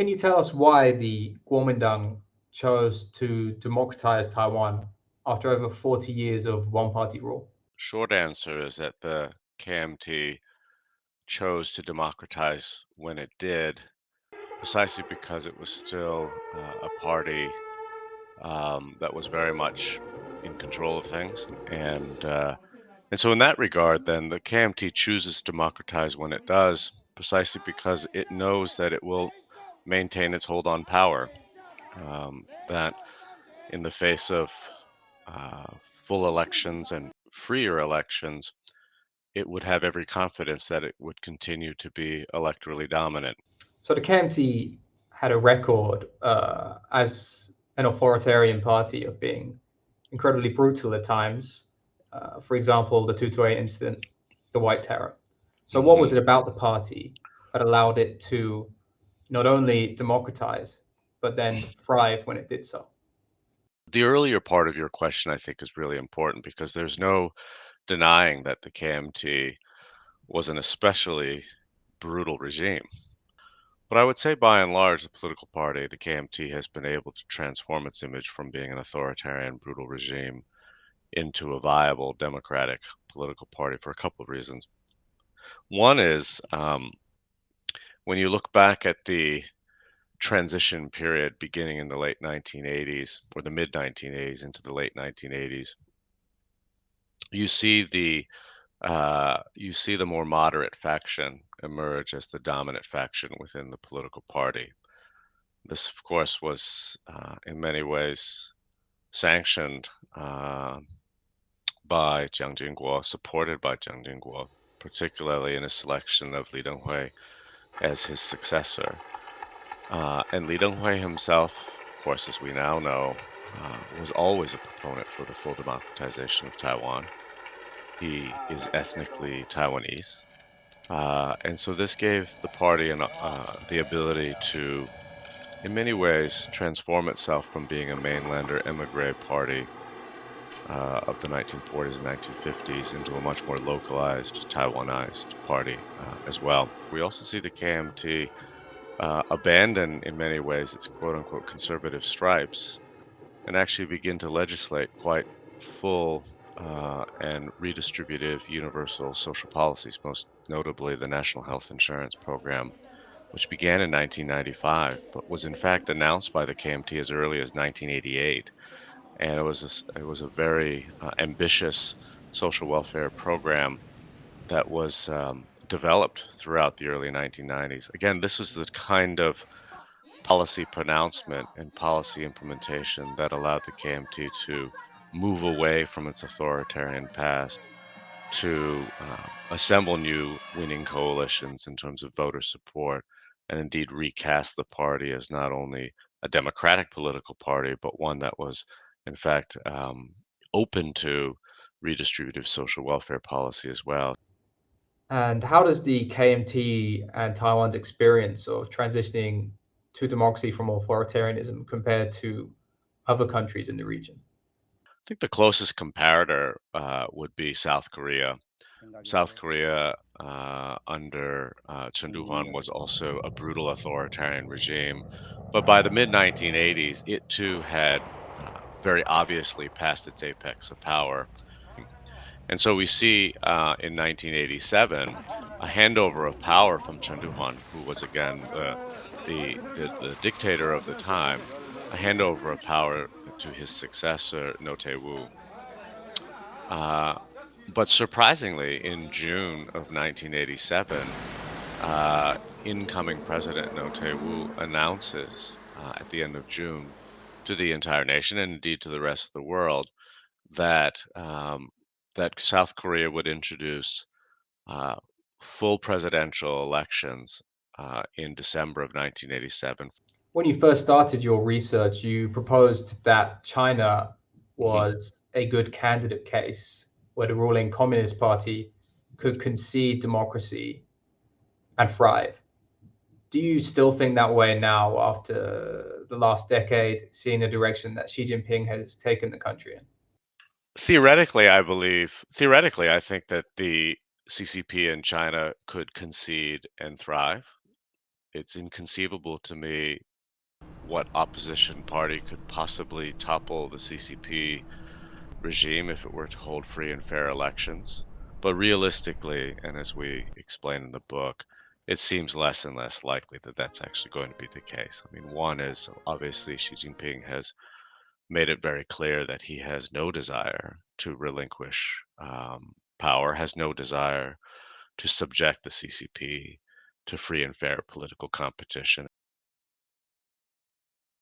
can you tell us why the Kuomintang chose to democratize Taiwan after over 40 years of one-party rule? Short answer is that the KMT chose to democratize when it did, precisely because it was still a party that was very much in control of things, and so in that regard, then the KMT chooses to democratize when it does, precisely because it knows that it will maintain its hold on power. That in the face of full elections and freer elections, it would have every confidence that it would continue to be electorally dominant. So the KMT had a record as an authoritarian party of being incredibly brutal at times. For example, the 228 incident, the White Terror. So what was it about the party that allowed it to not only democratize, but then thrive when it did so? The earlier part of your question, I think, is really important because there's no denying that the KMT was an especially brutal regime. But I would say by and large, the political party, the KMT, has been able to transform its image from being an authoritarian, brutal regime into a viable democratic political party for a couple of reasons. One is when you look back at the transition period beginning in the late 1980s or the mid 1980s into the late 1980s, you see the more moderate faction emerge as the dominant faction within the political party. This, of course, was in many ways sanctioned by Jiang Jingguo, supported by Jiang Jingguo, particularly in his selection of Li Denghui as his successor. And Li Denghui himself, of course, as we now know, was always a proponent for the full democratization of Taiwan. He is ethnically Taiwanese. And so this gave the party the ability to, in many ways, transform itself from being a mainlander emigre party of the 1940s and 1950s into a much more localized, Taiwanized party as well. We also see the KMT abandon, in many ways, its quote-unquote conservative stripes and actually begin to legislate quite full and redistributive universal social policies, most notably the National Health Insurance Program, which began in 1995, but was in fact announced by the KMT as early as 1988. And it was a very ambitious social welfare program that was developed throughout the early 1990s. Again, this was the kind of policy pronouncement and policy implementation that allowed the KMT to move away from its authoritarian past to assemble new winning coalitions in terms of voter support and indeed recast the party as not only a democratic political party, but one that was, in fact, open to redistributive social welfare policy as well. And how does the KMT and Taiwan's experience of transitioning to democracy from authoritarianism compare to other countries in the region? I think the closest comparator would be South Korea. South Korea under Chen Duhuan was also a brutal authoritarian regime, but by the mid 1980s, it too had very obviously passed its apex of power. And so we see in 1987 a handover of power from Chen Duhuan, who was again the dictator of the time, a handover of power to his successor, No Tae-woo. But surprisingly, in June of 1987, incoming President No Tae-woo announces at the end of June to the entire nation and indeed to the rest of the world that that South Korea would introduce full presidential elections in December of 1987. When you first started your research, you proposed that China Mhm. was a good candidate case where the ruling Communist Party could concede democracy and thrive. Do you still think that way now after the last decade, seeing the direction that Xi Jinping has taken the country in? Theoretically, I think that the CCP in China could concede and thrive. it's inconceivable to me what opposition party could possibly topple the CCP regime if it were to hold free and fair elections. But realistically, and as we explain in the book, it seems less and less likely that that's actually going to be the case. I mean, one is obviously Xi Jinping has made it very clear that he has no desire to relinquish power, has no desire to subject the CCP to free and fair political competition.